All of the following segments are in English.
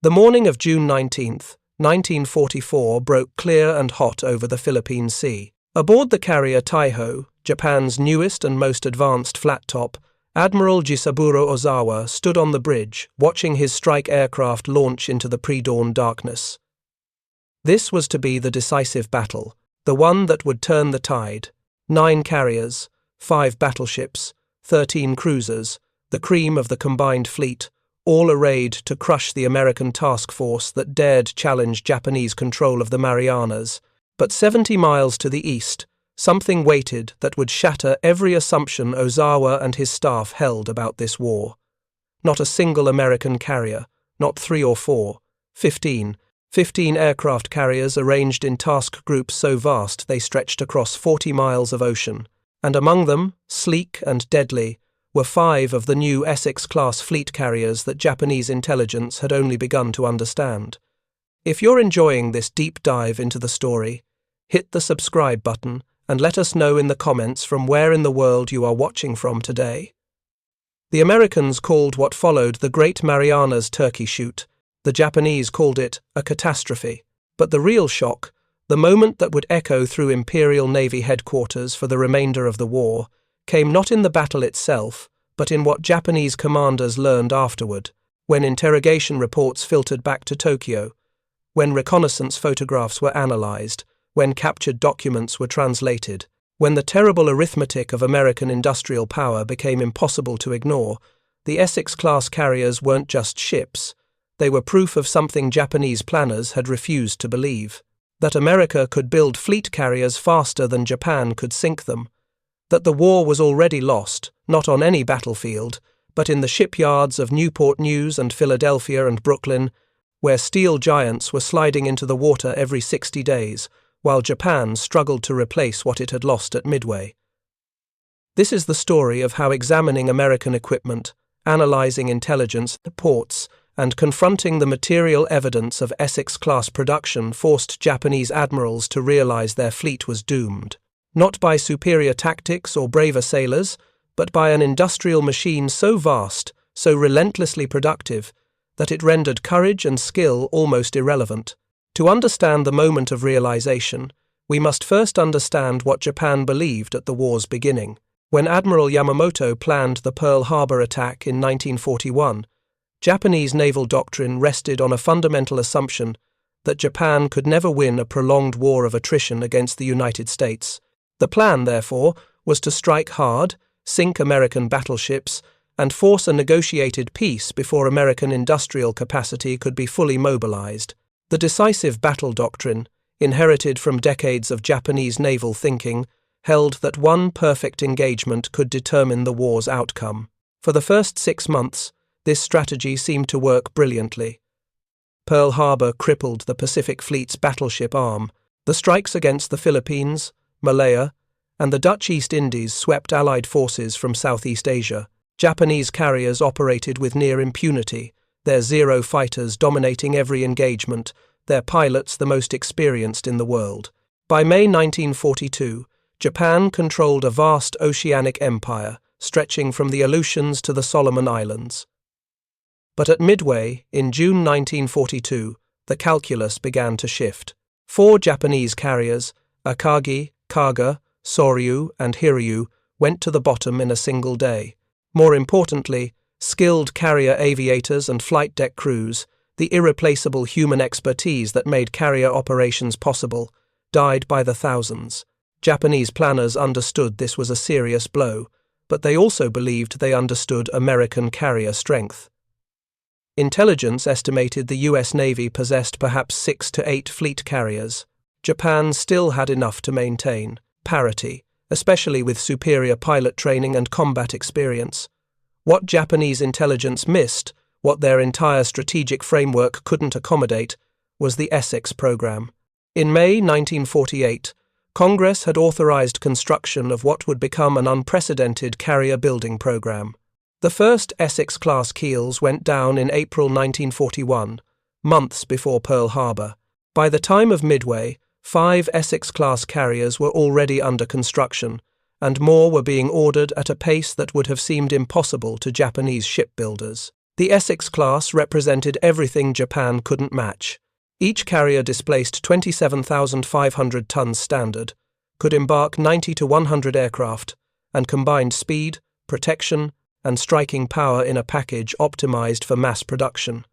The morning of June 19, 1944 broke clear and hot over the Philippine Sea. Aboard the carrier Taiho, Japan's newest and most advanced flat-top, Admiral Ozawa stood on the bridge, watching his strike aircraft launch into the pre-dawn darkness. This was to be the decisive battle, the one that would turn the tide. 9 carriers, 5 battleships, 13 cruisers, the cream of the combined fleet, all arrayed to crush the American task force that dared challenge Japanese control of the Marianas. But 70 miles to the east, something waited that would shatter every assumption Ozawa and his staff held about this war. Not a single American carrier, not 3 or 4, 15 aircraft carriers arranged in task groups so vast they stretched across 40 miles of ocean, and among them, sleek and deadly, were 5 of the new Essex-class fleet carriers that Japanese intelligence had only begun to understand. If you're enjoying this deep dive into the story, hit the subscribe button and let us know in the comments from where in the world you are watching from today. The Americans called what followed the Great Marianas Turkey Shoot. The Japanese called it a catastrophe. But the real shock, the moment that would echo through Imperial Navy headquarters for the remainder of the war, came not in the battle itself, but in what Japanese commanders learned afterward, when interrogation reports filtered back to Tokyo, when reconnaissance photographs were analyzed, when captured documents were translated, when the terrible arithmetic of American industrial power became impossible to ignore. The Essex-class carriers weren't just ships. They were proof of something Japanese planners had refused to believe: that America could build fleet carriers faster than Japan could sink them, that the war was already lost, not on any battlefield, but in the shipyards of Newport News and Philadelphia and Brooklyn, where steel giants were sliding into the water every 60 days, while Japan struggled to replace what it had lost at Midway. This is the story of how examining American equipment, analyzing intelligence reports, and confronting the material evidence of Essex-class production forced Japanese admirals to realize their fleet was doomed. Not by superior tactics or braver sailors, but by an industrial machine so vast, so relentlessly productive, that it rendered courage and skill almost irrelevant. To understand the moment of realization, we must first understand what Japan believed at the war's beginning. When Admiral Yamamoto planned the Pearl Harbor attack in 1941, Japanese naval doctrine rested on a fundamental assumption that Japan could never win a prolonged war of attrition against the United States. The plan, therefore, was to strike hard, sink American battleships, and force a negotiated peace before American industrial capacity could be fully mobilized. The decisive battle doctrine, inherited from decades of Japanese naval thinking, held that one perfect engagement could determine the war's outcome. For the first 6 months, this strategy seemed to work brilliantly. Pearl Harbor crippled the Pacific Fleet's battleship arm. The strikes against the Philippines, Malaya, and the Dutch East Indies swept Allied forces from Southeast Asia. Japanese carriers operated with near impunity, their Zero fighters dominating every engagement, their pilots the most experienced in the world. By May 1942, Japan controlled a vast oceanic empire, stretching from the Aleutians to the Solomon Islands. But at Midway, in June 1942, the calculus began to shift. 4 Japanese carriers, Akagi, Kaga, Soryu, and Hiryu, went to the bottom in a single day. More importantly, skilled carrier aviators and flight deck crews, the irreplaceable human expertise that made carrier operations possible, died by the thousands. Japanese planners understood this was a serious blow, but they also believed they understood American carrier strength. Intelligence estimated the US Navy possessed perhaps 6 to 8 fleet carriers. Japan still had enough to maintain parity, especially with superior pilot training and combat experience. What Japanese intelligence missed, what their entire strategic framework couldn't accommodate, was the Essex program. In May 1948, Congress had authorized construction of what would become an unprecedented carrier building program. The first Essex-class keels went down in April 1941, months before Pearl Harbor. By the time of Midway, 5 Essex-class carriers were already under construction, and more were being ordered at a pace that would have seemed impossible to Japanese shipbuilders. The Essex-class represented everything Japan couldn't match. Each carrier displaced 27,500 tons standard, could embark 90 to 100 aircraft, and combined speed, protection, and striking power in a package optimized for mass production.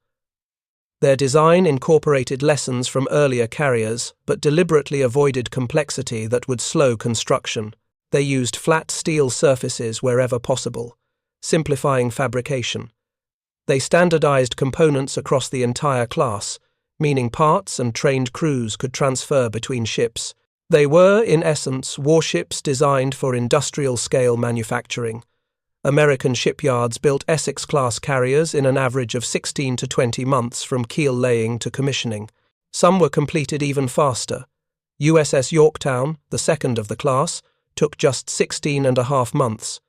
Their design incorporated lessons from earlier carriers, but deliberately avoided complexity that would slow construction. They used flat steel surfaces wherever possible, simplifying fabrication. They standardized components across the entire class, meaning parts and trained crews could transfer between ships. They were, in essence, warships designed for industrial-scale manufacturing. American shipyards built Essex-class carriers in an average of 16 to 20 months from keel laying to commissioning. Some were completed even faster. USS Yorktown, the second of the class, took just 16.5 months.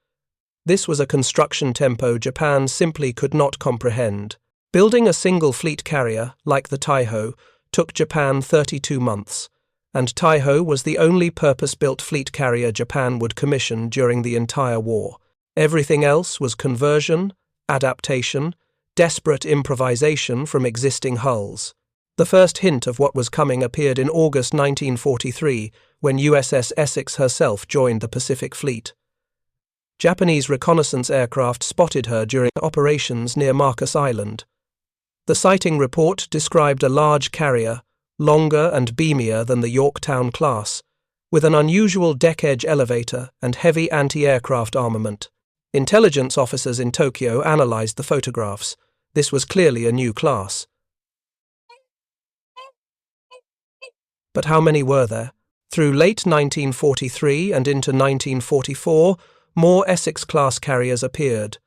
This was a construction tempo Japan simply could not comprehend. Building a single fleet carrier, like the Taiho, took Japan 32 months, and Taiho was the only purpose-built fleet carrier Japan would commission during the entire war. Everything else was conversion, adaptation, desperate improvisation from existing hulls. The first hint of what was coming appeared in August 1943, when USS Essex herself joined the Pacific Fleet. Japanese reconnaissance aircraft spotted her during operations near Marcus Island. The sighting report described a large carrier, longer and beamier than the Yorktown class, with an unusual deck-edge elevator and heavy anti-aircraft armament. Intelligence officers in Tokyo analyzed the photographs. This was clearly a new class. But how many were there? Through late 1943 and into 1944, more Essex-class carriers appeared.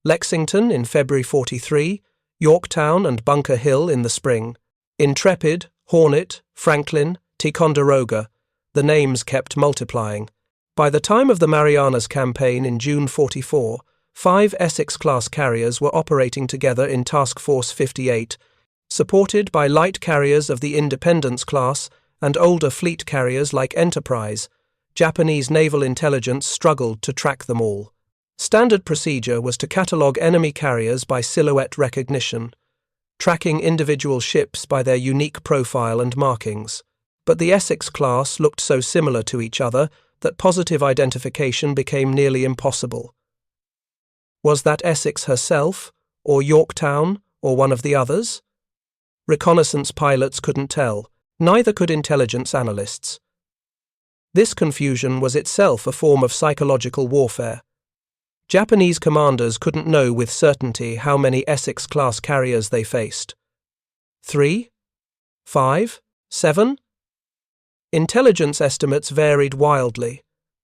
Lexington in February 43, Yorktown and Bunker Hill in the spring. Intrepid, Hornet, Franklin, Ticonderoga, the names kept multiplying. By the time of the Marianas Campaign in June 44, 5 Essex-class carriers were operating together in Task Force 58, supported by light carriers of the Independence class and older fleet carriers like Enterprise. Japanese naval intelligence struggled to track them all. Standard procedure was to catalogue enemy carriers by silhouette recognition, tracking individual ships by their unique profile and markings. But the Essex class looked so similar to each other that positive identification became nearly impossible. Was that Essex herself, or Yorktown, or one of the others? Reconnaissance pilots couldn't tell, neither could intelligence analysts. This confusion was itself a form of psychological warfare. Japanese commanders couldn't know with certainty how many Essex-class carriers they faced. 3? 5? 7? Intelligence estimates varied wildly,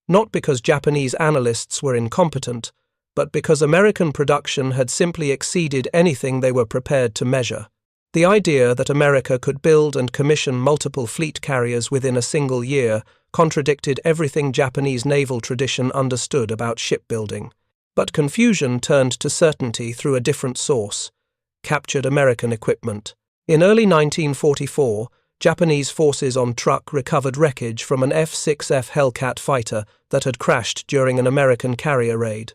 not because Japanese analysts were incompetent, but because American production had simply exceeded anything they were prepared to measure. The idea that America could build and commission multiple fleet carriers within a single year contradicted everything Japanese naval tradition understood about shipbuilding. But confusion turned to certainty through a different source: captured American equipment. In early 1944, Japanese forces on truck recovered wreckage from an F6F Hellcat fighter that had crashed during an American carrier raid.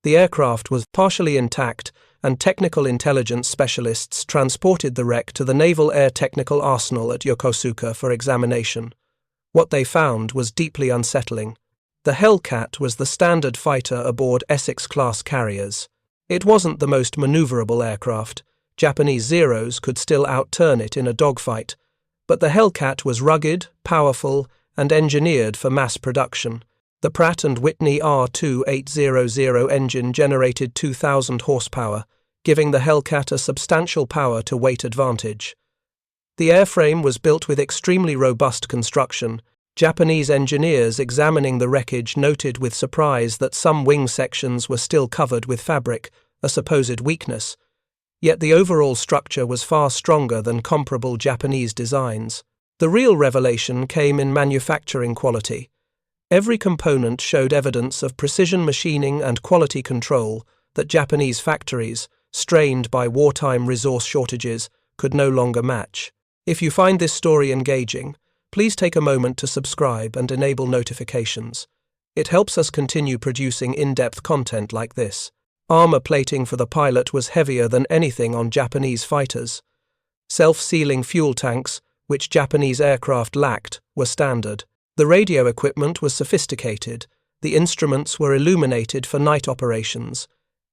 The aircraft was partially intact, and technical intelligence specialists transported the wreck to the Naval Air Technical Arsenal at Yokosuka for examination. What they found was deeply unsettling. The Hellcat was the standard fighter aboard Essex-class carriers. It wasn't the most maneuverable aircraft. Japanese Zeros could still outturn it in a dogfight, but the Hellcat was rugged, powerful, and engineered for mass production. The Pratt & Whitney R2800 engine generated 2,000 horsepower, giving the Hellcat a substantial power-to-weight advantage. The airframe was built with extremely robust construction. Japanese engineers examining the wreckage noted with surprise that some wing sections were still covered with fabric, a supposed weakness. Yet the overall structure was far stronger than comparable Japanese designs. The real revelation came in manufacturing quality. Every component showed evidence of precision machining and quality control that Japanese factories, strained by wartime resource shortages, could no longer match. If you find this story engaging, please take a moment to subscribe and enable notifications. It helps us continue producing in-depth content like this. Armor plating for the pilot was heavier than anything on Japanese fighters. Self-sealing fuel tanks, which Japanese aircraft lacked, were standard. The radio equipment was sophisticated. The instruments were illuminated for night operations.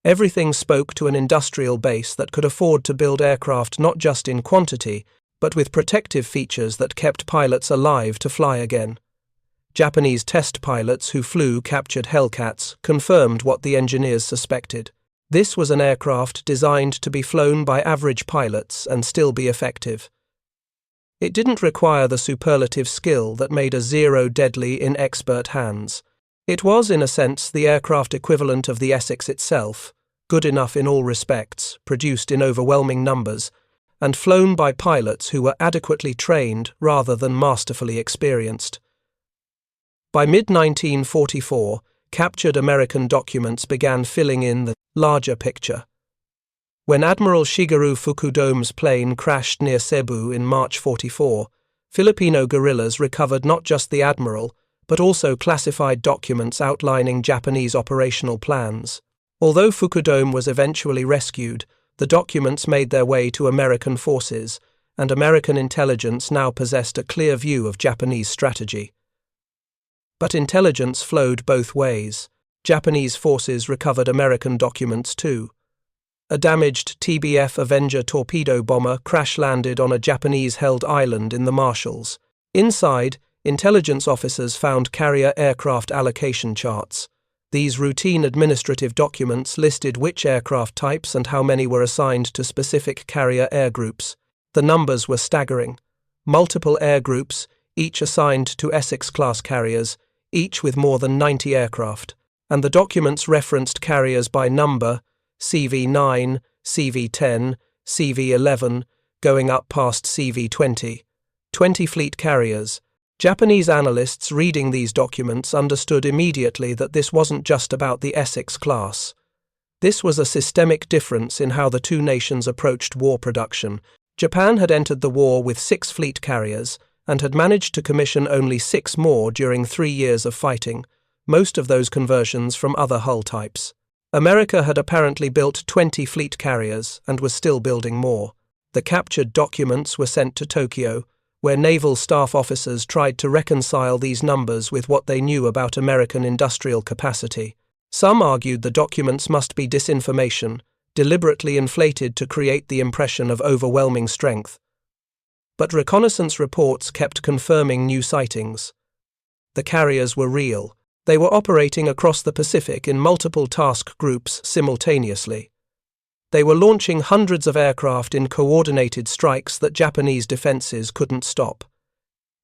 Everything spoke to an industrial base that could afford to build aircraft not just in quantity, but with protective features that kept pilots alive to fly again. Japanese test pilots who flew captured Hellcats confirmed what the engineers suspected. This was an aircraft designed to be flown by average pilots and still be effective. It didn't require the superlative skill that made a Zero deadly in expert hands. It was, in a sense, the aircraft equivalent of the Essex itself, good enough in all respects, produced in overwhelming numbers, and flown by pilots who were adequately trained rather than masterfully experienced. By mid-1944, captured American documents began filling in the larger picture. When Admiral Shigeru Fukudome's plane crashed near Cebu in March 44, Filipino guerrillas recovered not just the Admiral, but also classified documents outlining Japanese operational plans. Although Fukudome was eventually rescued, the documents made their way to American forces, and American intelligence now possessed a clear view of Japanese strategy. But intelligence flowed both ways. Japanese forces recovered American documents too. A damaged TBF Avenger torpedo bomber crash-landed on a Japanese-held island in the Marshalls. Inside, intelligence officers found carrier aircraft allocation charts. These routine administrative documents listed which aircraft types and how many were assigned to specific carrier air groups. The numbers were staggering. Multiple air groups, each assigned to Essex-class carriers, each with more than 90 aircraft. And the documents referenced carriers by number, CV-9, CV-10, CV-11, going up past CV-20. 20 fleet carriers. Japanese analysts reading these documents understood immediately that this wasn't just about the Essex-class. This was a systemic difference in how the two nations approached war production. Japan had entered the war with 6 fleet carriers and had managed to commission only 6 more during 3 years of fighting, most of those conversions from other hull types. America had apparently built 20 fleet carriers and was still building more. The captured documents were sent to Tokyo, where naval staff officers tried to reconcile these numbers with what they knew about American industrial capacity. Some argued the documents must be disinformation, deliberately inflated to create the impression of overwhelming strength. But reconnaissance reports kept confirming new sightings. The carriers were real. They were operating across the Pacific in multiple task groups simultaneously. They were launching hundreds of aircraft in coordinated strikes that Japanese defenses couldn't stop.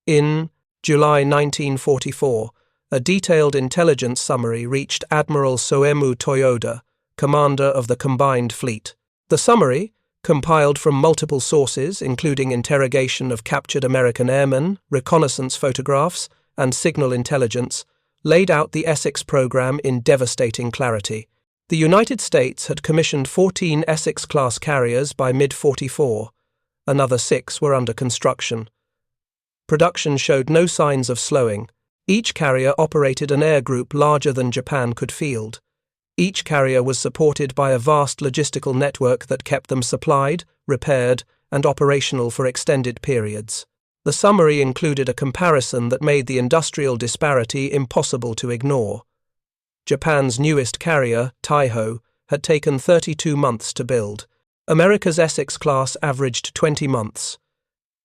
In July 1944, a detailed intelligence summary reached Admiral Soemu Toyoda, commander of the combined fleet. The summary, compiled from multiple sources including interrogation of captured American airmen, reconnaissance photographs, and signal intelligence, laid out the Essex program in devastating clarity. The United States had commissioned 14 Essex-class carriers by mid-44. Another 6 were under construction. Production showed no signs of slowing. Each carrier operated an air group larger than Japan could field. Each carrier was supported by a vast logistical network that kept them supplied, repaired, and operational for extended periods. The summary included a comparison that made the industrial disparity impossible to ignore. Japan's newest carrier, Taiho, had taken 32 months to build. America's Essex-class averaged 20 months.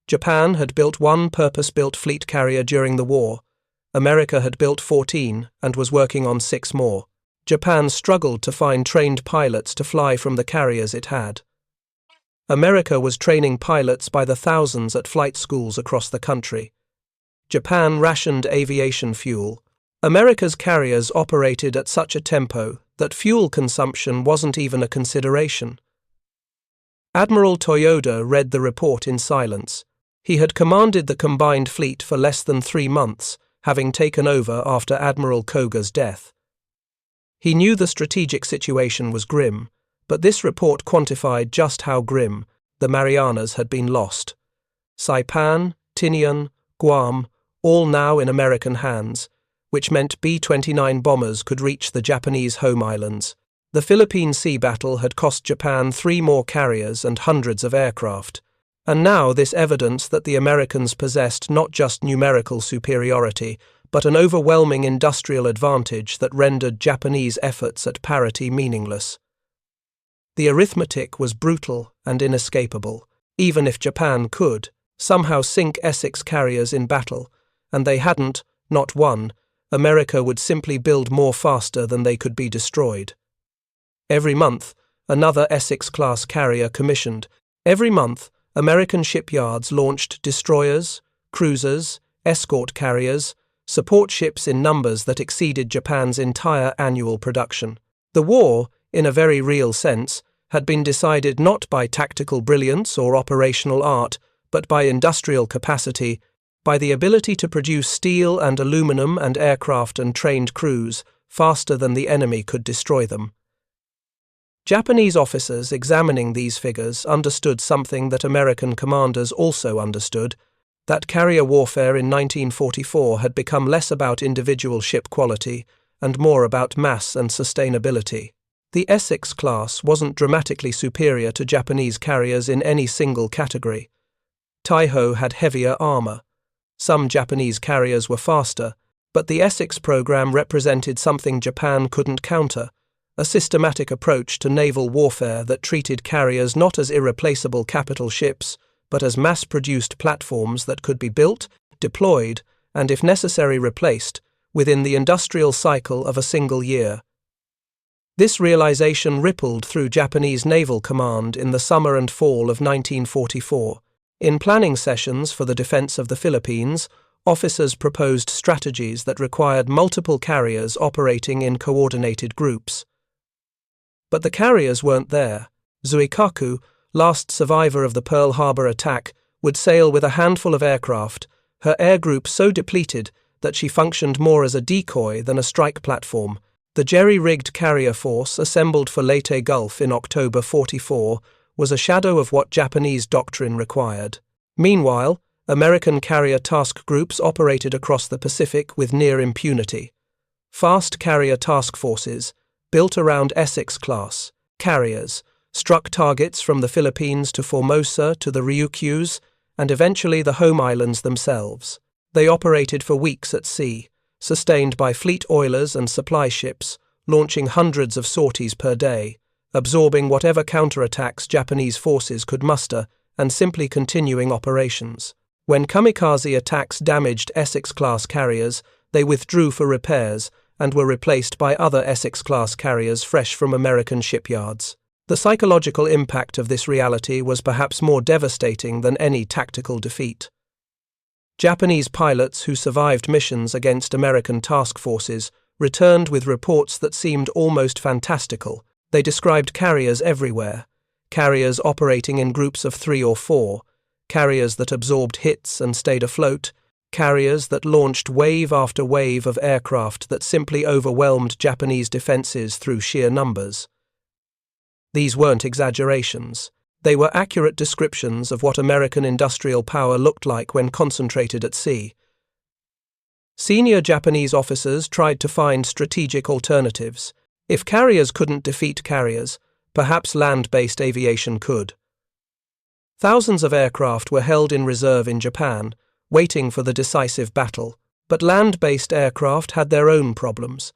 Japan had built 1 purpose-built fleet carrier during the war. America had built 14 and was working on 6 more. Japan struggled to find trained pilots to fly from the carriers it had. America was training pilots by the thousands at flight schools across the country. Japan rationed aviation fuel. America's carriers operated at such a tempo that fuel consumption wasn't even a consideration. Admiral Toyoda read the report in silence. He had commanded the combined fleet for less than 3 months, having taken over after Admiral Koga's death. He knew the strategic situation was grim, but this report quantified just how grim. The Marianas had been lost. Saipan, Tinian, Guam, all now in American hands, which meant B-29 bombers could reach the Japanese home islands. The Philippine Sea battle had cost Japan 3 more carriers and hundreds of aircraft, and now this evidence that the Americans possessed not just numerical superiority, but an overwhelming industrial advantage that rendered Japanese efforts at parity meaningless. The arithmetic was brutal and inescapable. Even if Japan could somehow sink Essex carriers in battle, and they hadn't, not one, America would simply build more faster than they could be destroyed. Every month, another Essex-class carrier commissioned. Every month, American shipyards launched destroyers, cruisers, escort carriers, support ships in numbers that exceeded Japan's entire annual production. The war, in a very real sense, had been decided not by tactical brilliance or operational art, but by industrial capacity, by the ability to produce steel and aluminum and aircraft and trained crews faster than the enemy could destroy them. Japanese officers examining these figures understood something that American commanders also understood, that carrier warfare in 1944 had become less about individual ship quality and more about mass and sustainability. The Essex-class wasn't dramatically superior to Japanese carriers in any single category. Taiho had heavier armor. Some Japanese carriers were faster, but the Essex program represented something Japan couldn't counter, a systematic approach to naval warfare that treated carriers not as irreplaceable capital ships, but as mass-produced platforms that could be built, deployed, and if necessary replaced, within the industrial cycle of a single year. This realization rippled through Japanese naval command in the summer and fall of 1944. In planning sessions for the defense of the Philippines, officers proposed strategies that required multiple carriers operating in coordinated groups. But the carriers weren't there. Zuikaku, last survivor of the Pearl Harbor attack, would sail with a handful of aircraft, her air group so depleted that she functioned more as a decoy than a strike platform. The jerry-rigged carrier force assembled for Leyte Gulf in October 44 was a shadow of what Japanese doctrine required. Meanwhile, American carrier task groups operated across the Pacific with near impunity. Fast carrier task forces, built around Essex-class carriers, struck targets from the Philippines to Formosa to the Ryukyus, and eventually the home islands themselves. They operated for weeks at sea, sustained by fleet oilers and supply ships, launching hundreds of sorties per day, absorbing whatever counterattacks Japanese forces could muster, and simply continuing operations. When kamikaze attacks damaged Essex-class carriers, they withdrew for repairs and were replaced by other Essex-class carriers fresh from American shipyards. The psychological impact of this reality was perhaps more devastating than any tactical defeat. Japanese pilots who survived missions against American task forces returned with reports that seemed almost fantastical. They described carriers everywhere, carriers operating in groups of 3 or 4, carriers that absorbed hits and stayed afloat, carriers that launched wave after wave of aircraft that simply overwhelmed Japanese defenses through sheer numbers. These weren't exaggerations. They were accurate descriptions of what American industrial power looked like when concentrated at sea. Senior Japanese officers tried to find strategic alternatives. If carriers couldn't defeat carriers, perhaps land-based aviation could. Thousands of aircraft were held in reserve in Japan, waiting for the decisive battle, but land-based aircraft had their own problems.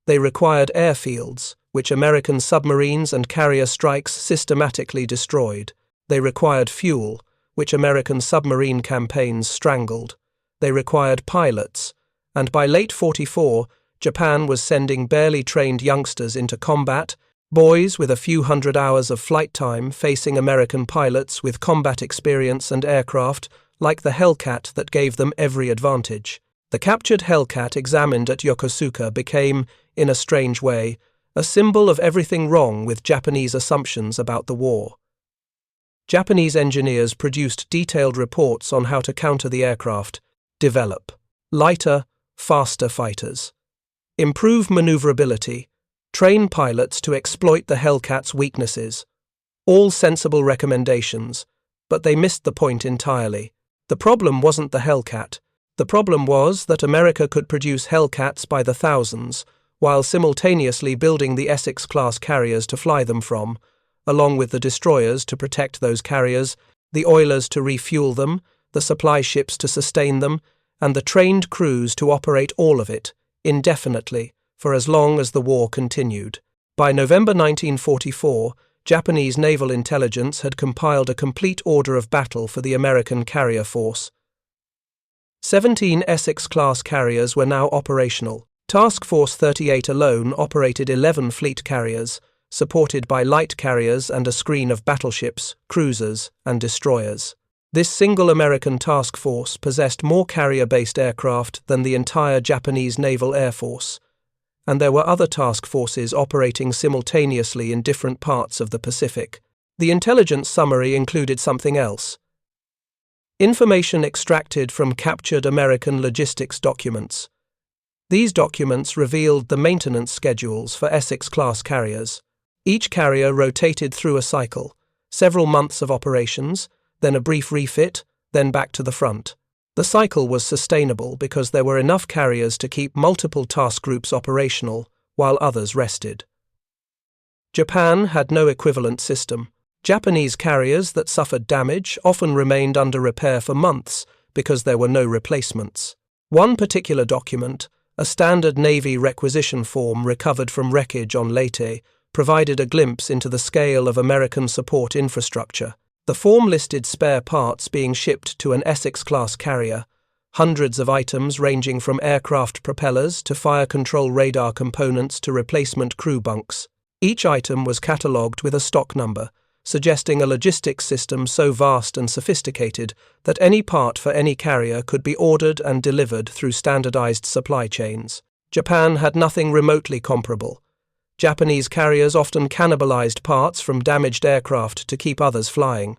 They required airfields, which American submarines and carrier strikes systematically destroyed. They required fuel, which American submarine campaigns strangled. They required pilots, and by late 44, Japan was sending barely trained youngsters into combat, boys with a few hundred hours of flight time facing American pilots with combat experience and aircraft like the Hellcat that gave them every advantage. The captured Hellcat examined at Yokosuka became, in a strange way, a symbol of everything wrong with Japanese assumptions about the war. Japanese engineers produced detailed reports on how to counter the aircraft, develop lighter, faster fighters, improve maneuverability, train pilots to exploit the Hellcat's weaknesses. All sensible recommendations, but they missed the point entirely. The problem wasn't the Hellcat. The problem was that America could produce Hellcats by the thousands, while simultaneously building the Essex-class carriers to fly them from, along with the destroyers to protect those carriers, the oilers to refuel them, the supply ships to sustain them, and the trained crews to operate all of it, indefinitely, for as long as the war continued. By November 1944, Japanese naval intelligence had compiled a complete order of battle for the American carrier force. 17 Essex-class carriers were now operational. Task Force 38 alone operated 11 fleet carriers, supported by light carriers and a screen of battleships, cruisers, and destroyers. This single American task force possessed more carrier-based aircraft than the entire Japanese Naval Air Force, and there were other task forces operating simultaneously in different parts of the Pacific. The intelligence summary included something else. Information extracted from captured American logistics documents. These documents revealed the maintenance schedules for Essex-class carriers. Each carrier rotated through a cycle, several months of operations, then a brief refit, then back to the front. The cycle was sustainable because there were enough carriers to keep multiple task groups operational while others rested. Japan had no equivalent system. Japanese carriers that suffered damage often remained under repair for months because there were no replacements. One particular document, a standard Navy requisition form recovered from wreckage on Leyte, provided a glimpse into the scale of American support infrastructure. The form listed spare parts being shipped to an Essex-class carrier, hundreds of items ranging from aircraft propellers to fire control radar components to replacement crew bunks. Each item was catalogued with a stock number, suggesting a logistics system so vast and sophisticated that any part for any carrier could be ordered and delivered through standardized supply chains. Japan had nothing remotely comparable. Japanese carriers often cannibalized parts from damaged aircraft to keep others flying.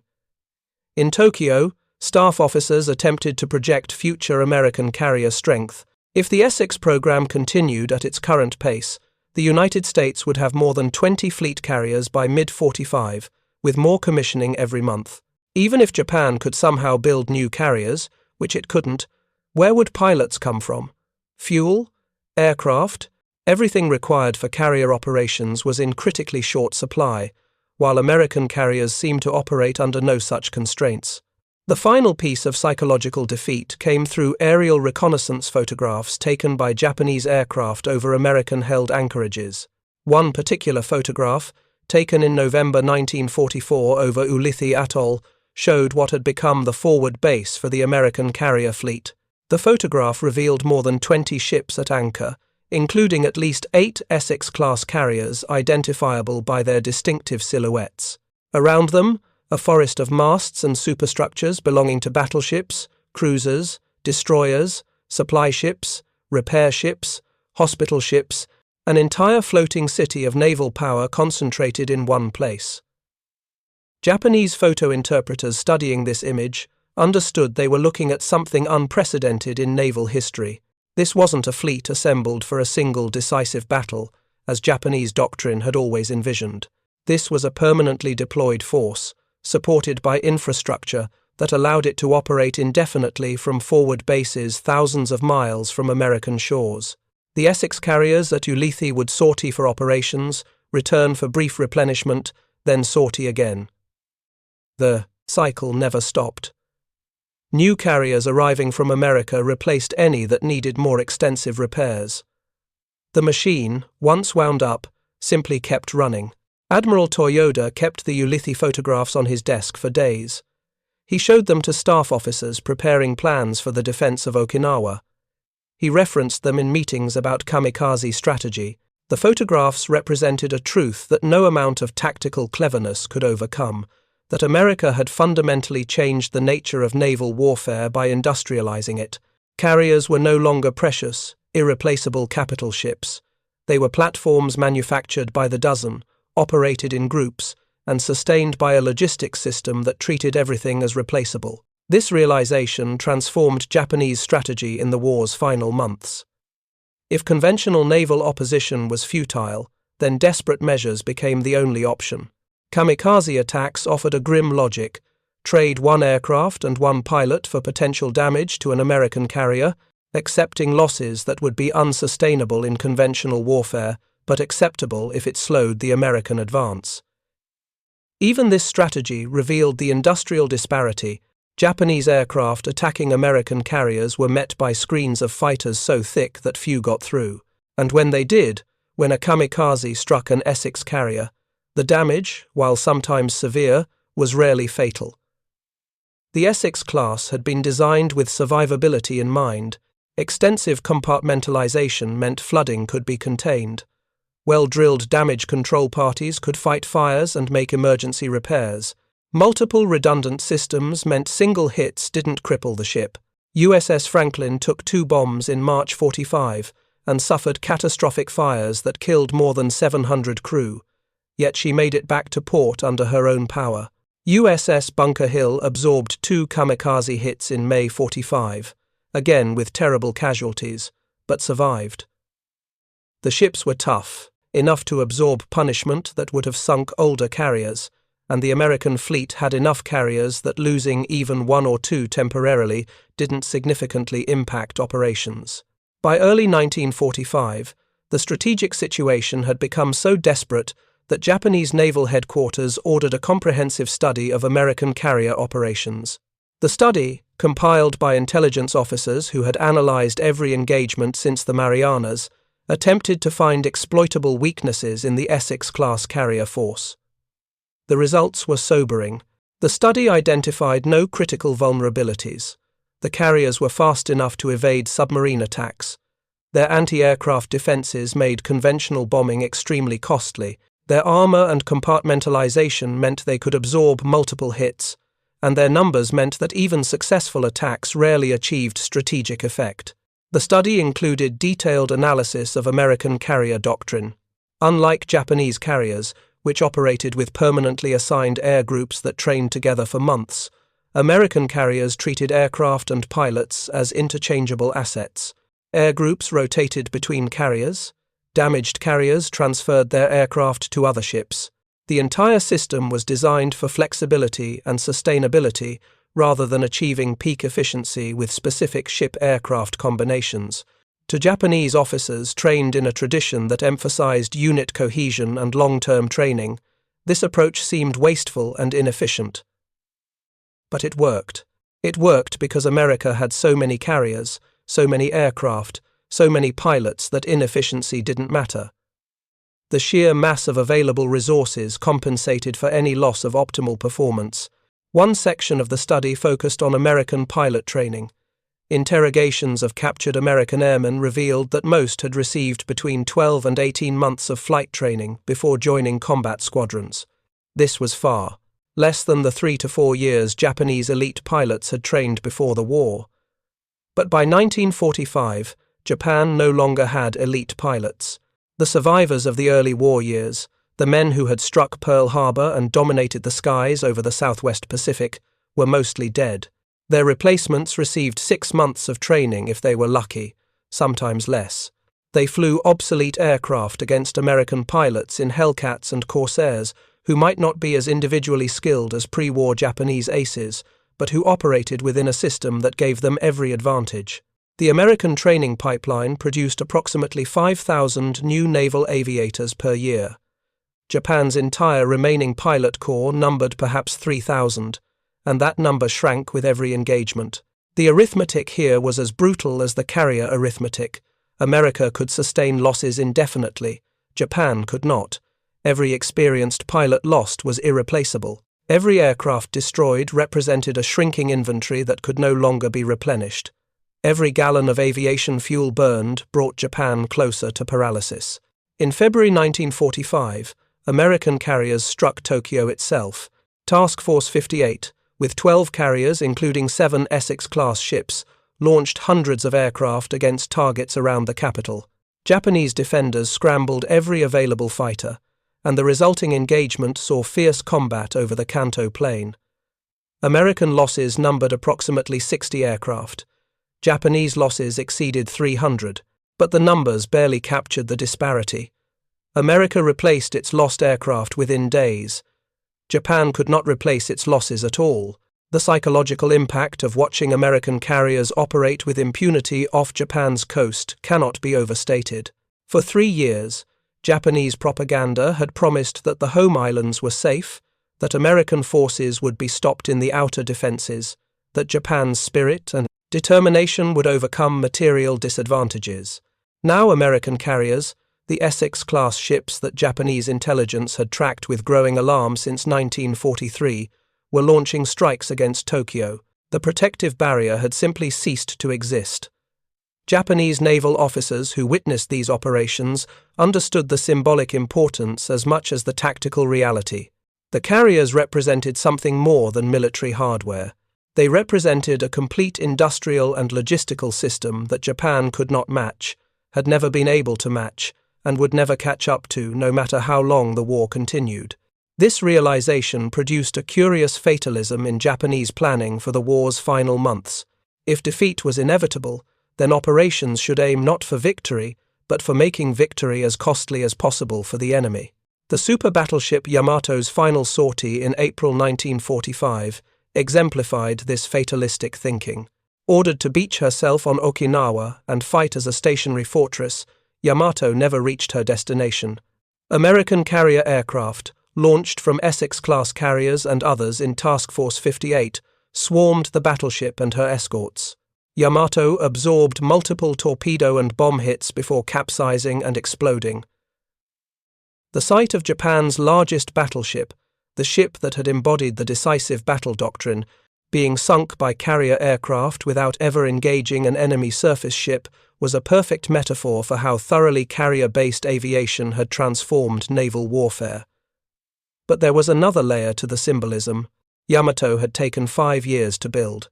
In Tokyo, staff officers attempted to project future American carrier strength. If the Essex program continued at its current pace, the United States would have more than 20 fleet carriers by mid-45, with more commissioning every month. Even if Japan could somehow build new carriers, which it couldn't, where would pilots come from? Fuel? Aircraft? Everything required for carrier operations was in critically short supply, while American carriers seemed to operate under no such constraints. The final piece of psychological defeat came through aerial reconnaissance photographs taken by Japanese aircraft over American-held anchorages. One particular photograph, taken in November 1944 over Ulithi Atoll, showed what had become the forward base for the American carrier fleet. The photograph revealed more than 20 ships at anchor, including at least 8 Essex-class carriers identifiable by their distinctive silhouettes. Around them, a forest of masts and superstructures belonging to battleships, cruisers, destroyers, supply ships, repair ships, hospital ships, an entire floating city of naval power concentrated in one place. Japanese photo interpreters studying this image understood they were looking at something unprecedented in naval history. This wasn't a fleet assembled for a single decisive battle, as Japanese doctrine had always envisioned. This was a permanently deployed force, supported by infrastructure that allowed it to operate indefinitely from forward bases thousands of miles from American shores. The Essex carriers at Ulithi would sortie for operations, return for brief replenishment, then sortie again. The cycle never stopped. New carriers arriving from America replaced any that needed more extensive repairs. The machine, once wound up, simply kept running. Admiral Toyoda kept the Ulithi photographs on his desk for days. He showed them to staff officers preparing plans for the defense of Okinawa. He referenced them in meetings about kamikaze strategy. The photographs represented a truth that no amount of tactical cleverness could overcome, that America had fundamentally changed the nature of naval warfare by industrializing it. Carriers were no longer precious, irreplaceable capital ships. They were platforms manufactured by the dozen, operated in groups, and sustained by a logistics system that treated everything as replaceable. This realization transformed Japanese strategy in the war's final months. If conventional naval opposition was futile, then desperate measures became the only option. Kamikaze attacks offered a grim logic: trade one aircraft and one pilot for potential damage to an American carrier, accepting losses that would be unsustainable in conventional warfare, but acceptable if it slowed the American advance. Even this strategy revealed the industrial disparity. Japanese aircraft attacking American carriers were met by screens of fighters so thick that few got through. And when they did, when a kamikaze struck an Essex carrier, the damage, while sometimes severe, was rarely fatal. The Essex-class had been designed with survivability in mind. Extensive compartmentalization meant flooding could be contained. Well-drilled damage control parties could fight fires and make emergency repairs. Multiple redundant systems meant single hits didn't cripple the ship. USS Franklin took 2 bombs in March 45 and suffered catastrophic fires that killed more than 700 crew, yet she made it back to port under her own power. USS Bunker Hill absorbed 2 kamikaze hits in May 45, again with terrible casualties, but survived. The ships were tough, enough to absorb punishment that would have sunk older carriers, and the American fleet had enough carriers that losing even 1 or 2 temporarily didn't significantly impact operations. By early 1945, the strategic situation had become so desperate that Japanese naval headquarters ordered a comprehensive study of American carrier operations. The study, compiled by intelligence officers who had analyzed every engagement since the Marianas, attempted to find exploitable weaknesses in the Essex-class carrier force. The results were sobering. The study identified no critical vulnerabilities. The carriers were fast enough to evade submarine attacks. Their anti-aircraft defenses made conventional bombing extremely costly. Their armor and compartmentalization meant they could absorb multiple hits, and their numbers meant that even successful attacks rarely achieved strategic effect. The study included detailed analysis of American carrier doctrine. Unlike Japanese carriers, which operated with permanently assigned air groups that trained together for months, American carriers treated aircraft and pilots as interchangeable assets. Air groups rotated between carriers. Damaged carriers transferred their aircraft to other ships. The entire system was designed for flexibility and sustainability rather than achieving peak efficiency with specific ship-aircraft combinations. To Japanese officers trained in a tradition that emphasized unit cohesion and long-term training, this approach seemed wasteful and inefficient. But it worked. It worked because America had so many carriers, so many aircraft, so many pilots that inefficiency didn't matter. The sheer mass of available resources compensated for any loss of optimal performance. One section of the study focused on American pilot training. Interrogations of captured American airmen revealed that most had received between 12 and 18 months of flight training before joining combat squadrons. This was far less than the 3 to 4 years Japanese elite pilots had trained before the war. But by 1945, Japan no longer had elite pilots. The survivors of the early war years, the men who had struck Pearl Harbor and dominated the skies over the Southwest Pacific, were mostly dead. Their replacements received 6 months of training if they were lucky, sometimes less. They flew obsolete aircraft against American pilots in Hellcats and Corsairs, who might not be as individually skilled as pre-war Japanese aces, but who operated within a system that gave them every advantage. The American training pipeline produced approximately 5,000 new naval aviators per year. Japan's entire remaining pilot corps numbered perhaps 3,000, and that number shrank with every engagement. The arithmetic here was as brutal as the carrier arithmetic. America could sustain losses indefinitely. Japan could not. Every experienced pilot lost was irreplaceable. Every aircraft destroyed represented a shrinking inventory that could no longer be replenished. Every gallon of aviation fuel burned brought Japan closer to paralysis. In February 1945, American carriers struck Tokyo itself. Task Force 58, with 12 carriers including 7 Essex-class ships, launched hundreds of aircraft against targets around the capital. Japanese defenders scrambled every available fighter, and the resulting engagement saw fierce combat over the Kanto Plain. American losses numbered approximately 60 aircraft. Japanese losses exceeded 300, but the numbers barely captured the disparity. America replaced its lost aircraft within days. Japan could not replace its losses at all. The psychological impact of watching American carriers operate with impunity off Japan's coast cannot be overstated. For 3 years, Japanese propaganda had promised that the home islands were safe, that American forces would be stopped in the outer defenses, that Japan's spirit and determination would overcome material disadvantages. Now American carriers, the Essex-class ships that Japanese intelligence had tracked with growing alarm since 1943, were launching strikes against Tokyo. The protective barrier had simply ceased to exist. Japanese naval officers who witnessed these operations understood the symbolic importance as much as the tactical reality. The carriers represented something more than military hardware. They represented a complete industrial and logistical system that Japan could not match, had never been able to match, and would never catch up to, no matter how long the war continued. This realization produced a curious fatalism in Japanese planning for the war's final months. If defeat was inevitable, then operations should aim not for victory, but for making victory as costly as possible for the enemy. The super battleship Yamato's final sortie in April 1945 exemplified this fatalistic thinking. Ordered to beach herself on Okinawa and fight as a stationary fortress, Yamato never reached her destination. American carrier aircraft, launched from Essex-class carriers and others in Task Force 58, swarmed the battleship and her escorts. Yamato absorbed multiple torpedo and bomb hits before capsizing and exploding. The sight of Japan's largest battleship, the ship that had embodied the decisive battle doctrine, being sunk by carrier aircraft without ever engaging an enemy surface ship, was a perfect metaphor for how thoroughly carrier-based aviation had transformed naval warfare. But there was another layer to the symbolism. Yamato had taken 5 years to build.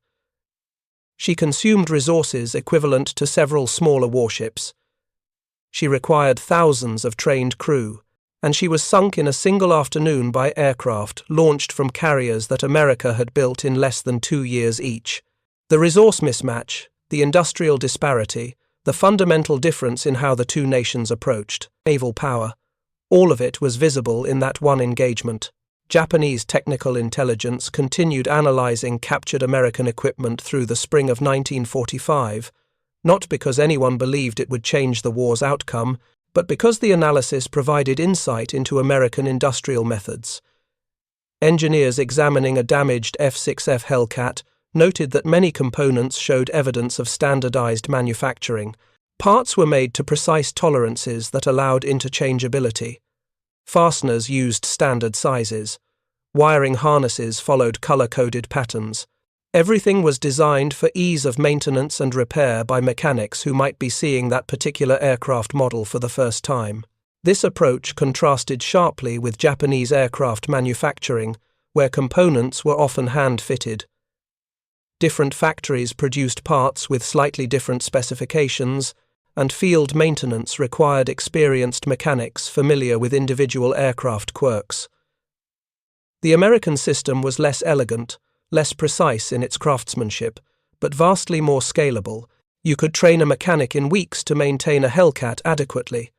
She consumed resources equivalent to several smaller warships. She required thousands of trained crew, and she was sunk in a single afternoon by aircraft launched from carriers that America had built in less than 2 years each. The resource mismatch, the industrial disparity, the fundamental difference in how the two nations approached naval power, all of it was visible in that one engagement. Japanese technical intelligence continued analyzing captured American equipment through the spring of 1945, not because anyone believed it would change the war's outcome, but because the analysis provided insight into American industrial methods. Engineers examining a damaged F6F Hellcat noted that many components showed evidence of standardized manufacturing. Parts were made to precise tolerances that allowed interchangeability. Fasteners used standard sizes. Wiring harnesses followed color-coded patterns. Everything was designed for ease of maintenance and repair by mechanics who might be seeing that particular aircraft model for the first time. This approach contrasted sharply with Japanese aircraft manufacturing, where components were often hand-fitted. Different factories produced parts with slightly different specifications, and field maintenance required experienced mechanics familiar with individual aircraft quirks. The American system was less elegant, less precise in its craftsmanship, but vastly more scalable. You could train a mechanic in weeks to maintain a Hellcat adequately.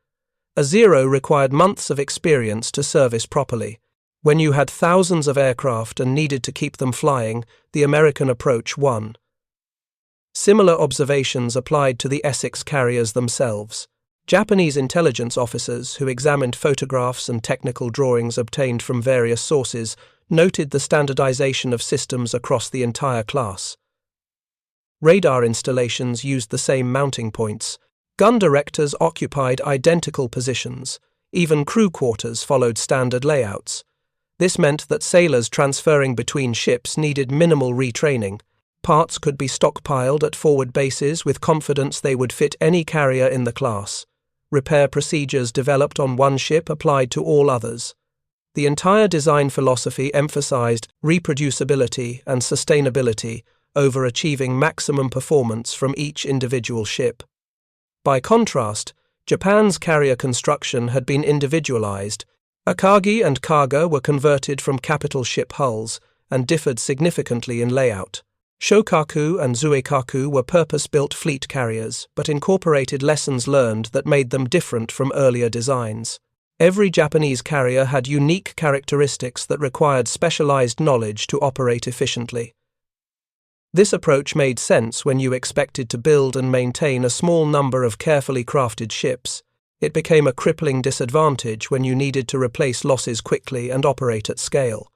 A Zero required months of experience to service properly. When you had thousands of aircraft and needed to keep them flying, the American approach won. Similar observations applied to the Essex carriers themselves. Japanese intelligence officers who examined photographs and technical drawings obtained from various sources noted the standardization of systems across the entire class. Radar installations used the same mounting points. Gun directors occupied identical positions. Even crew quarters followed standard layouts. This meant that sailors transferring between ships needed minimal retraining. Parts could be stockpiled at forward bases with confidence they would fit any carrier in the class. Repair procedures developed on one ship applied to all others. The entire design philosophy emphasized reproducibility and sustainability over achieving maximum performance from each individual ship. By contrast, Japan's carrier construction had been individualized. Akagi and Kaga were converted from capital ship hulls and differed significantly in layout. Shokaku and Zuikaku were purpose-built fleet carriers, but incorporated lessons learned that made them different from earlier designs. Every Japanese carrier had unique characteristics that required specialized knowledge to operate efficiently. This approach made sense when you expected to build and maintain a small number of carefully crafted ships. It became a crippling disadvantage when you needed to replace losses quickly and operate at scale.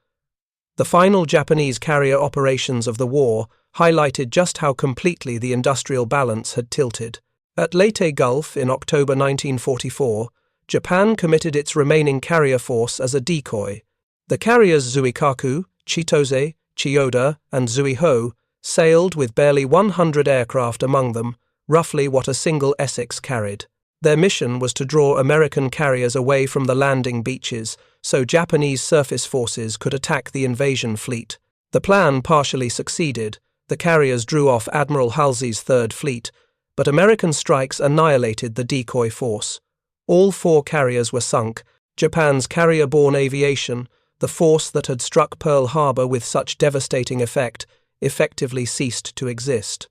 The final Japanese carrier operations of the war highlighted just how completely the industrial balance had tilted. At Leyte Gulf in October 1944, Japan committed its remaining carrier force as a decoy. The carriers Zuikaku, Chitose, Chiyoda, and Zuiho sailed with barely 100 aircraft among them, roughly what a single Essex carried. Their mission was to draw American carriers away from the landing beaches so Japanese surface forces could attack the invasion fleet. The plan partially succeeded. The carriers drew off Admiral Halsey's Third Fleet, but American strikes annihilated the decoy force. All 4 carriers were sunk. Japan's carrier-borne aviation, the force that had struck Pearl Harbor with such devastating effect, effectively ceased to exist.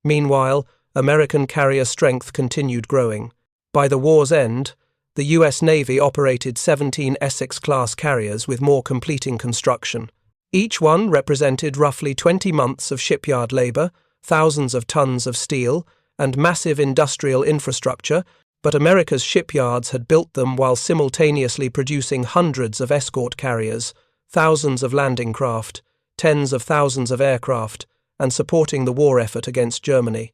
Meanwhile, American carrier strength continued growing. By the war's end, the U.S. Navy operated 17 Essex-class carriers with more completing construction. Each one represented roughly 20 months of shipyard labor, thousands of tons of steel, and massive industrial infrastructure, but America's shipyards had built them while simultaneously producing hundreds of escort carriers, thousands of landing craft, tens of thousands of aircraft, and supporting the war effort against Germany.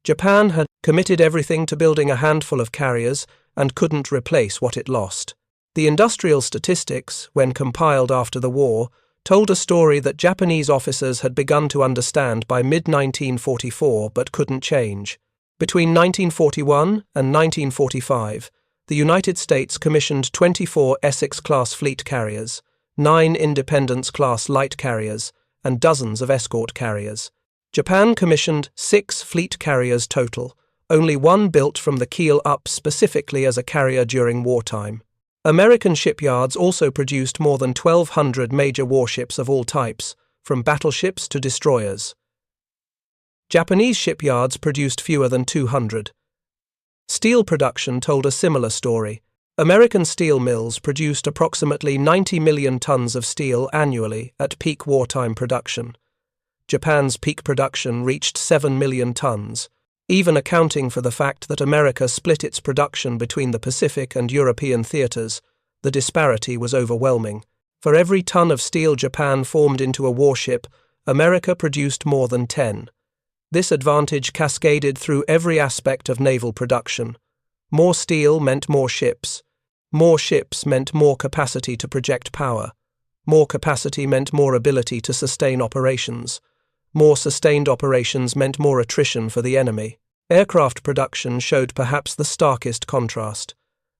Japan had committed everything to building a handful of carriers and couldn't replace what it lost. The industrial statistics, when compiled after the war, told a story that Japanese officers had begun to understand by mid-1944 but couldn't change. Between 1941 and 1945, the United States commissioned 24 Essex-class fleet carriers, 9 Independence-class light carriers, and dozens of escort carriers. Japan commissioned 6 fleet carriers total, only 1 built from the keel up specifically as a carrier during wartime. American shipyards also produced more than 1,200 major warships of all types, from battleships to destroyers. Japanese shipyards produced fewer than 200. Steel production told a similar story. American steel mills produced approximately 90 million tons of steel annually at peak wartime production. Japan's peak production reached 7 million tons, even accounting for the fact that America split its production between the Pacific and European theaters. The disparity was overwhelming. For every ton of steel Japan formed into a warship, America produced more than 10. This advantage cascaded through every aspect of naval production. More steel meant more ships. More ships meant more capacity to project power. More capacity meant more ability to sustain operations. More sustained operations meant more attrition for the enemy. Aircraft production showed perhaps the starkest contrast.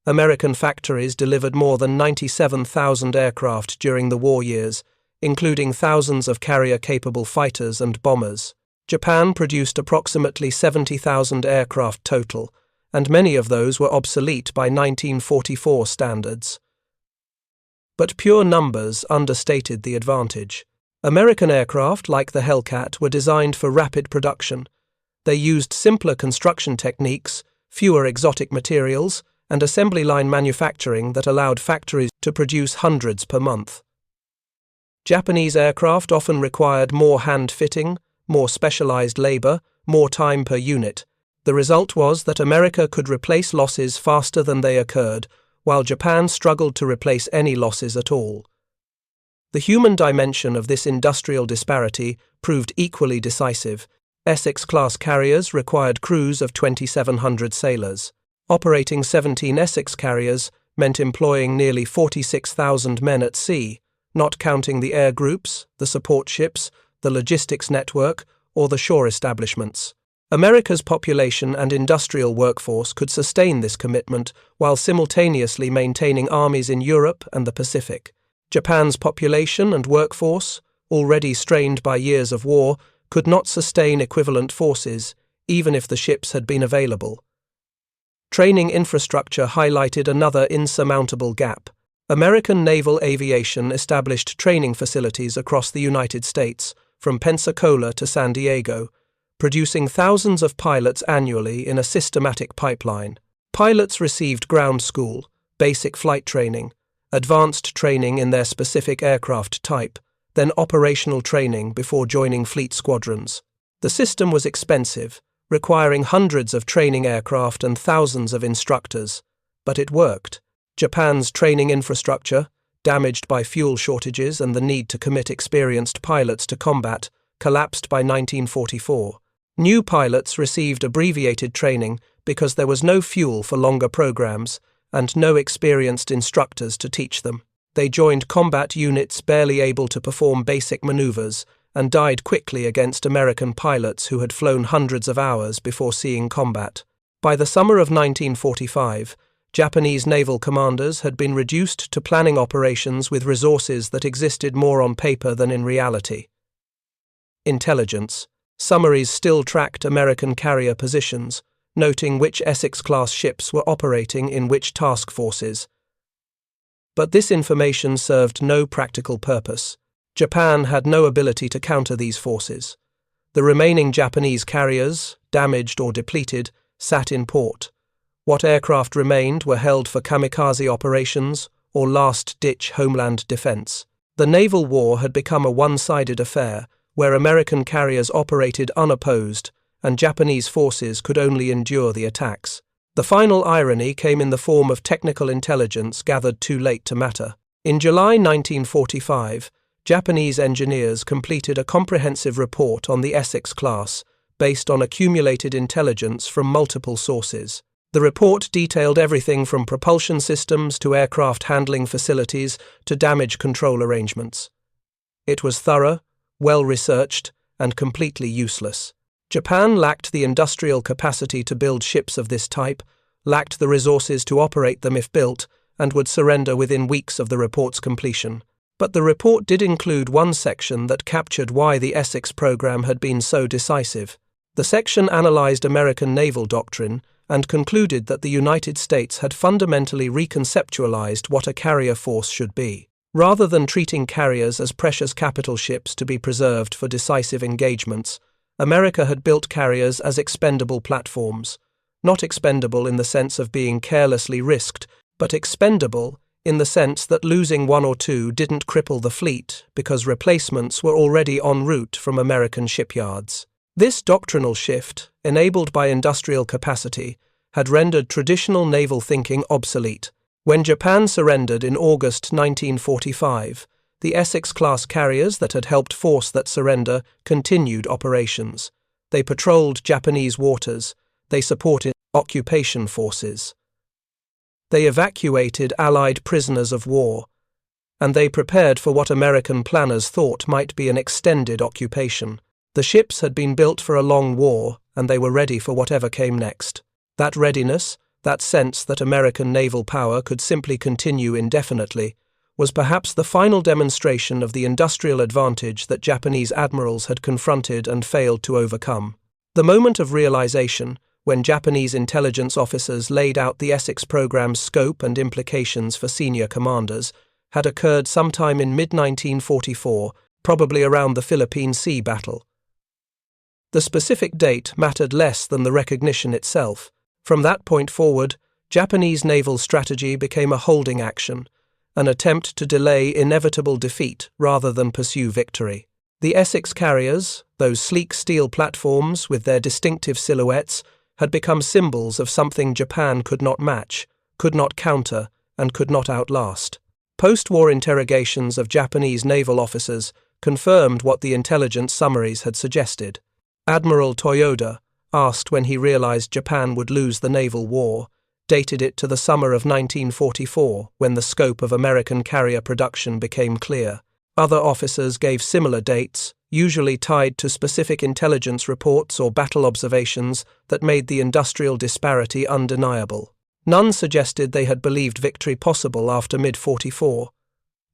American factories delivered more than 97,000 aircraft during the war years, including thousands of carrier-capable fighters and bombers. Japan produced approximately 70,000 aircraft total, and many of those were obsolete by 1944 standards. But pure numbers understated the advantage. American aircraft, like the Hellcat, were designed for rapid production. They used simpler construction techniques, fewer exotic materials, and assembly line manufacturing that allowed factories to produce hundreds per month. Japanese aircraft often required more hand-fitting, more specialized labor, more time per unit. The result was that America could replace losses faster than they occurred, while Japan struggled to replace any losses at all. The human dimension of this industrial disparity proved equally decisive. Essex-class carriers required crews of 2,700 sailors. Operating 17 Essex carriers meant employing nearly 46,000 men at sea, not counting the air groups, the support ships, the logistics network, or the shore establishments. America's population and industrial workforce could sustain this commitment while simultaneously maintaining armies in Europe and the Pacific. Japan's population and workforce, already strained by years of war, could not sustain equivalent forces, even if the ships had been available. Training infrastructure highlighted another insurmountable gap. American naval aviation established training facilities across the United States, from Pensacola to San Diego, producing thousands of pilots annually in a systematic pipeline. Pilots received ground school, basic flight training, advanced training in their specific aircraft type, then operational training before joining fleet squadrons. The system was expensive, requiring hundreds of training aircraft and thousands of instructors, but it worked. Japan's training infrastructure, damaged by fuel shortages and the need to commit experienced pilots to combat, collapsed by 1944. New pilots received abbreviated training because there was no fuel for longer programs and no experienced instructors to teach them. They joined combat units barely able to perform basic maneuvers and died quickly against American pilots who had flown hundreds of hours before seeing combat. By the summer of 1945, Japanese naval commanders had been reduced to planning operations with resources that existed more on paper than in reality. Intelligence. Summaries still tracked American carrier positions, noting which Essex-class ships were operating in which task forces. But this information served no practical purpose. Japan had no ability to counter these forces. The remaining Japanese carriers, damaged or depleted, sat in port. What aircraft remained were held for kamikaze operations or last-ditch homeland defense. The naval war had become a one-sided affair, where American carriers operated unopposed and Japanese forces could only endure the attacks. The final irony came in the form of technical intelligence gathered too late to matter. In July 1945, Japanese engineers completed a comprehensive report on the Essex-class based on accumulated intelligence from multiple sources. The report detailed everything from propulsion systems to aircraft handling facilities to damage control arrangements. It was thorough, well-researched, and completely useless. Japan lacked the industrial capacity to build ships of this type, lacked the resources to operate them if built, and would surrender within weeks of the report's completion. But the report did include one section that captured why the Essex program had been so decisive. The section analyzed American naval doctrine and concluded that the United States had fundamentally reconceptualized what a carrier force should be. Rather than treating carriers as precious capital ships to be preserved for decisive engagements, America had built carriers as expendable platforms, not expendable in the sense of being carelessly risked, but expendable in the sense that losing one or two didn't cripple the fleet because replacements were already en route from American shipyards. This doctrinal shift, enabled by industrial capacity, had rendered traditional naval thinking obsolete. When Japan surrendered in August 1945, the Essex-class carriers that had helped force that surrender continued operations. They patrolled Japanese waters. They supported occupation forces. They evacuated Allied prisoners of war. And they prepared for what American planners thought might be an extended occupation. The ships had been built for a long war, and they were ready for whatever came next. That readiness, that sense that American naval power could simply continue indefinitely, was perhaps the final demonstration of the industrial advantage that Japanese admirals had confronted and failed to overcome. The moment of realization, when Japanese intelligence officers laid out the Essex program's scope and implications for senior commanders, had occurred sometime in mid-1944, probably around the Philippine Sea battle. The specific date mattered less than the recognition itself. From that point forward, Japanese naval strategy became a holding action, an attempt to delay inevitable defeat rather than pursue victory. The Essex carriers, those sleek steel platforms with their distinctive silhouettes, had become symbols of something Japan could not match, could not counter, and could not outlast. Post-war interrogations of Japanese naval officers confirmed what the intelligence summaries had suggested. Admiral Toyoda, asked when he realized Japan would lose the naval war, dated it to the summer of 1944 when the scope of American carrier production became clear. Other officers gave similar dates, usually tied to specific intelligence reports or battle observations that made the industrial disparity undeniable. None suggested they had believed victory possible after mid-44.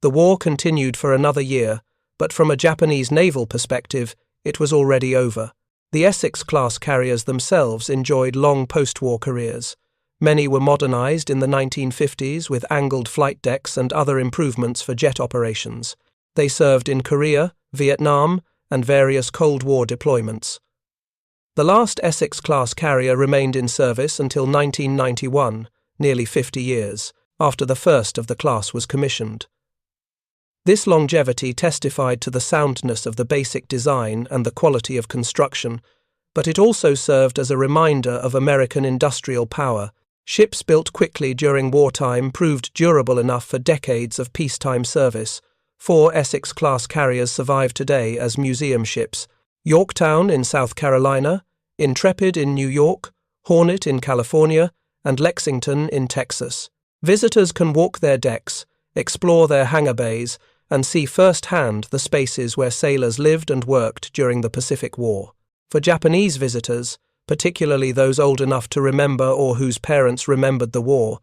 The war continued for another year, but from a Japanese naval perspective, it was already over. The Essex-class carriers themselves enjoyed long post-war careers. Many were modernized in the 1950s with angled flight decks and other improvements for jet operations. They served in Korea, Vietnam, and various Cold War deployments. The last Essex-class carrier remained in service until 1991, nearly 50 years, after the first of the class was commissioned. This longevity testified to the soundness of the basic design and the quality of construction, but it also served as a reminder of American industrial power. Ships built quickly during wartime proved durable enough for decades of peacetime service. 4 Essex-class carriers survive today as museum ships: Yorktown in South Carolina, Intrepid in New York, Hornet in California, and Lexington in Texas. Visitors can walk their decks, explore their hangar bays, and see firsthand the spaces where sailors lived and worked during the Pacific War. For Japanese visitors, particularly those old enough to remember or whose parents remembered the war,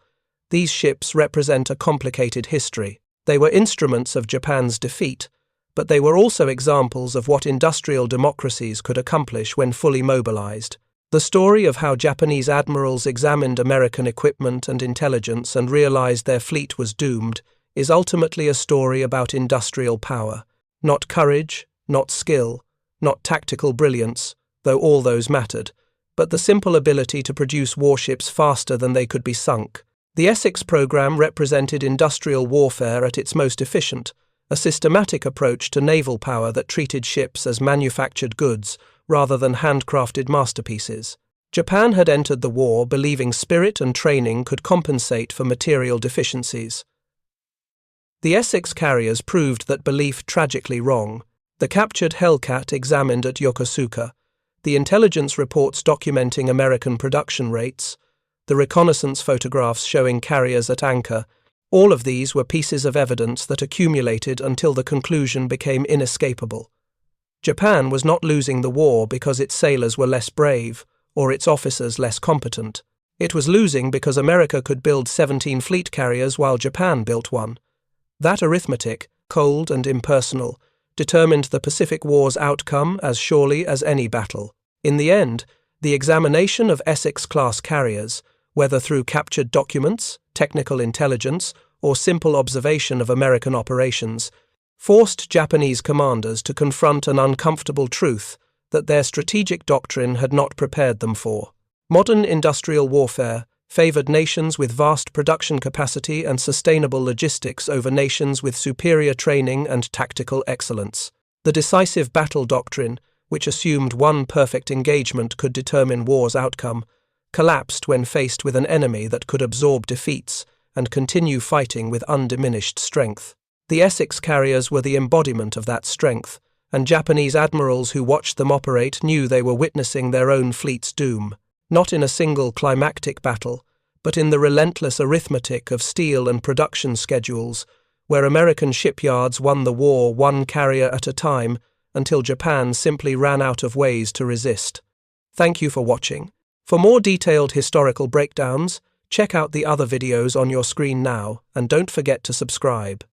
these ships represent a complicated history. They were instruments of Japan's defeat, but they were also examples of what industrial democracies could accomplish when fully mobilized. The story of how Japanese admirals examined American equipment and intelligence and realized their fleet was doomed is ultimately a story about industrial power. Not courage, not skill, not tactical brilliance, though all those mattered, but the simple ability to produce warships faster than they could be sunk. The Essex program represented industrial warfare at its most efficient, a systematic approach to naval power that treated ships as manufactured goods rather than handcrafted masterpieces. Japan had entered the war believing spirit and training could compensate for material deficiencies. The Essex carriers proved that belief tragically wrong. The captured Hellcat examined at Yokosuka, the intelligence reports documenting American production rates, the reconnaissance photographs showing carriers at anchor, all of these were pieces of evidence that accumulated until the conclusion became inescapable. Japan was not losing the war because its sailors were less brave or its officers less competent. It was losing because America could build 17 fleet carriers while Japan built one. That arithmetic, cold and impersonal, determined the Pacific War's outcome as surely as any battle. In the end, the examination of Essex-class carriers, whether through captured documents, technical intelligence, or simple observation of American operations, forced Japanese commanders to confront an uncomfortable truth that their strategic doctrine had not prepared them for. Modern industrial warfare favored nations with vast production capacity and sustainable logistics over nations with superior training and tactical excellence. The decisive battle doctrine, which assumed one perfect engagement could determine war's outcome, collapsed when faced with an enemy that could absorb defeats and continue fighting with undiminished strength. The Essex carriers were the embodiment of that strength, and Japanese admirals who watched them operate knew they were witnessing their own fleet's doom. Not in a single climactic battle, but in the relentless arithmetic of steel and production schedules, where American shipyards won the war one carrier at a time until Japan simply ran out of ways to resist. Thank you for watching. For more detailed historical breakdowns, check out the other videos on your screen now, and don't forget to subscribe.